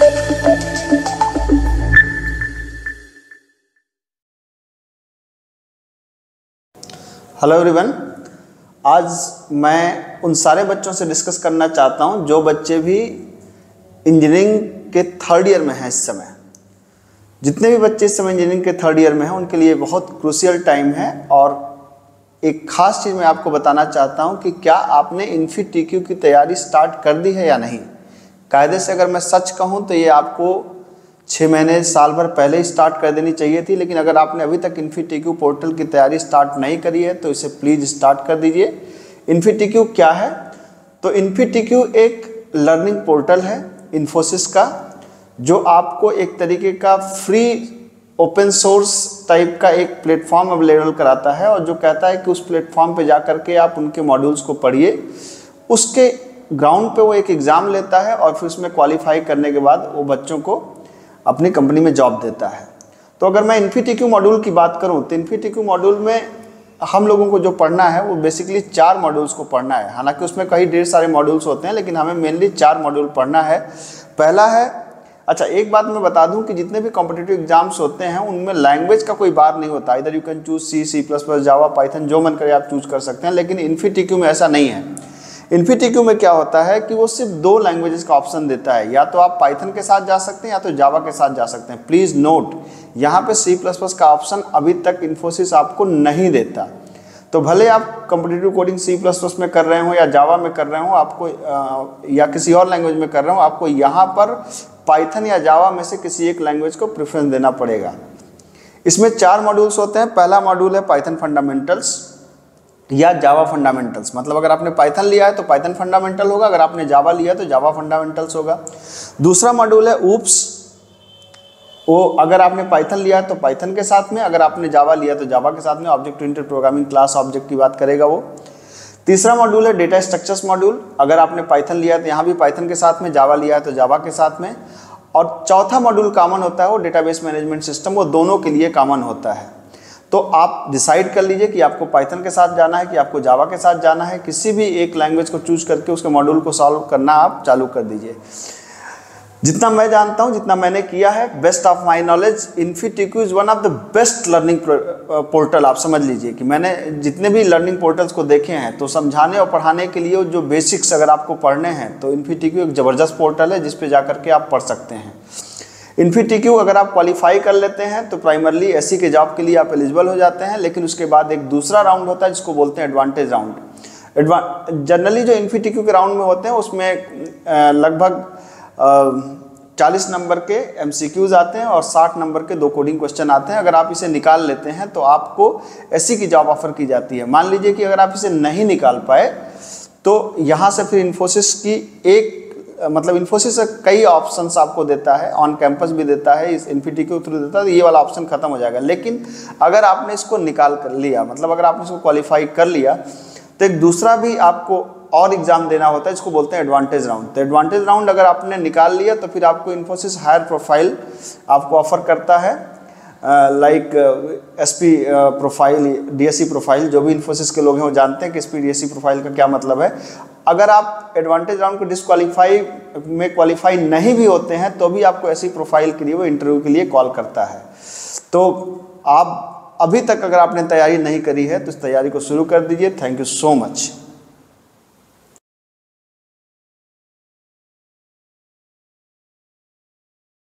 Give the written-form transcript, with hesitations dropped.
Hello everyone, आज मैं उन सारे बच्चों से डिस्कस करना चाहता हूं जो बच्चे भी इंजीनियरिंग के थर्ड ईयर में हैं इस समय। जितने भी बच्चे इस समय इंजीनियरिंग के थर्ड ईयर में हैं उनके लिए बहुत क्रूशियल टाइम है। और एक ख़ास चीज़ मैं आपको बताना चाहता हूं कि क्या आपने इन्फी-टीक्यू की तैयारी स्टार्ट कर दी है या नहीं। कायदे से अगर मैं सच कहूँ तो ये आपको 6 महीने साल भर पहले ही स्टार्ट कर देनी चाहिए थी, लेकिन अगर आपने अभी तक इन्फी-टीक्यू पोर्टल की तैयारी स्टार्ट नहीं करी है तो इसे प्लीज़ स्टार्ट कर दीजिए। इन्फी-टीक्यू क्या है? तो इन्फी-टीक्यू एक लर्निंग पोर्टल है इन्फोसिस का, जो आपको एक तरीके का फ्री ओपन सोर्स टाइप का एक प्लेटफॉर्म अवेलेबल कराता है और जो कहता है कि उस प्लेटफॉर्म पे जा करके आप उनके मॉड्यूल्स को पढ़िए। उसके ग्राउंड पे वो एक एग्ज़ाम लेता है और फिर उसमें क्वालिफाई करने के बाद वो बच्चों को अपनी कंपनी में जॉब देता है। तो अगर मैं इन्फी-टीक्यू मॉड्यूल की बात करूं तो इन्फी-टीक्यू मॉड्यूल में हम लोगों को जो पढ़ना है वो बेसिकली 4 मॉड्यूल्स को पढ़ना है। हालांकि उसमें कई ढेर सारे मॉड्यूल्स होते हैं, लेकिन हमें मेनली 4 मॉड्यूल पढ़ना है। पहला है, अच्छा एक बात मैं बता दूं कि जितने भी कॉम्पिटिटिव एग्जाम्स होते हैं उनमें लैंग्वेज का कोई बार नहीं होता। इधर you can choose C, C++, Java, Python, जो मन करे आप चूज कर सकते हैं, लेकिन इन्फी-टीक्यू में ऐसा नहीं है। इन्फी-टीक्यू में क्या होता है कि वो सिर्फ 2 लैंग्वेजेस का ऑप्शन देता है, या तो आप पाइथन के साथ जा सकते हैं या तो जावा के साथ जा सकते हैं। प्लीज़ नोट, यहाँ पे C++ का ऑप्शन अभी तक इन्फोसिस आपको नहीं देता। तो भले आप कॉम्पिटिटिव कोडिंग C++ में कर रहे हो या जावा में कर रहे हो, आपको या किसी और लैंग्वेज में कर रहे हो, आपको यहाँ पर पाइथन या जावा में से किसी एक लैंग्वेज को प्रेफरेंस देना पड़ेगा। इसमें 4 मॉड्यूल्स होते हैं। पहला मॉड्यूल है पाइथन फंडामेंटल्स या जावा फंडामेंटल्स, मतलब अगर आपने पाइथन लिया है तो पाइथन फंडामेंटल होगा, अगर आपने जावा लिया है तो जावा फंडामेंटल्स होगा। दूसरा मॉड्यूल है ऊप्स, वो अगर आपने पाइथन लिया है तो पाइथन के साथ में, अगर आपने जावा लिया तो जावा के साथ में, object oriented programming class object की बात करेगा वो। तीसरा मॉड्यूल है डेटा स्ट्रक्चर्स मॉड्यूल, अगर आपने पाइथन लिया है तो यहाँ भी पाइथन के साथ में, जावा लिया है तो जावा के साथ में। और चौथा मॉड्यूल कॉमन होता है वो डेटाबेस मैनेजमेंट सिस्टम, वो दोनों के लिए कॉमन होता है। तो आप डिसाइड कर लीजिए कि आपको पाइथन के साथ जाना है कि आपको जावा के साथ जाना है। किसी भी एक लैंग्वेज को चूज करके उसके मॉड्यूल को सॉल्व करना आप चालू कर दीजिए। जितना मैं जानता हूं, जितना मैंने किया है, best of my knowledge, Infy-TQ is one of the best learning portal. आप समझ लीजिए कि मैंने जितने भी लर्निंग पोर्टल्स को देखे हैं तो समझाने और पढ़ाने के लिए जो बेसिक्स अगर आपको पढ़ने हैं तो इन्फी-टीक्यू एक ज़बरदस्त पोर्टल है जिस पे जा करके आप पढ़ सकते हैं। इन्फी-टीक्यू अगर आप क्वालिफाई कर लेते हैं तो प्राइमरली एससी के जॉब के लिए आप एलिजिबल हो जाते हैं, लेकिन उसके बाद एक दूसरा राउंड होता है जिसको बोलते हैं एडवांटेज राउंड। जनरली जो इन्फी-टीक्यू के राउंड में होते हैं उसमें लगभग 40 नंबर के MCQs आते हैं और 60 नंबर के 2 कोडिंग क्वेश्चन आते हैं। अगर आप इसे निकाल लेते हैं तो आपको एससी की जॉब ऑफर की जाती है। मान लीजिए कि अगर आप इसे नहीं निकाल पाए तो यहाँ से फिर इन्फोसिस की इन्फोसिस कई ऑप्शंस आपको देता है, ऑन कैंपस भी देता है, इस इन्फी-टीक्यू थ्रू देता है, तो ये वाला ऑप्शन खत्म हो जाएगा। लेकिन अगर आपने इसको निकाल कर लिया, मतलब अगर आपने इसको क्वालिफाई कर लिया, तो एक दूसरा भी आपको और एग्जाम देना होता है जिसको बोलते हैं एडवांटेज राउंड। तो एडवांटेज राउंड अगर आपने निकाल लिया तो फिर आपको इन्फोसिस हायर प्रोफाइल आपको ऑफर करता है, like SP profile, DSC profile. जो भी इन्फोसिस के लोग हैं वो जानते हैं कि SP DSC प्रोफाइल का क्या मतलब है। अगर आप एडवांटेज राउंड को क्वालिफाई नहीं भी होते हैं तो भी आपको ऐसी प्रोफाइल के लिए वो इंटरव्यू के लिए कॉल करता है। तो आप अभी तक अगर आपने तैयारी नहीं करी है तो इस तैयारी को शुरू कर दीजिए। Thank you so much.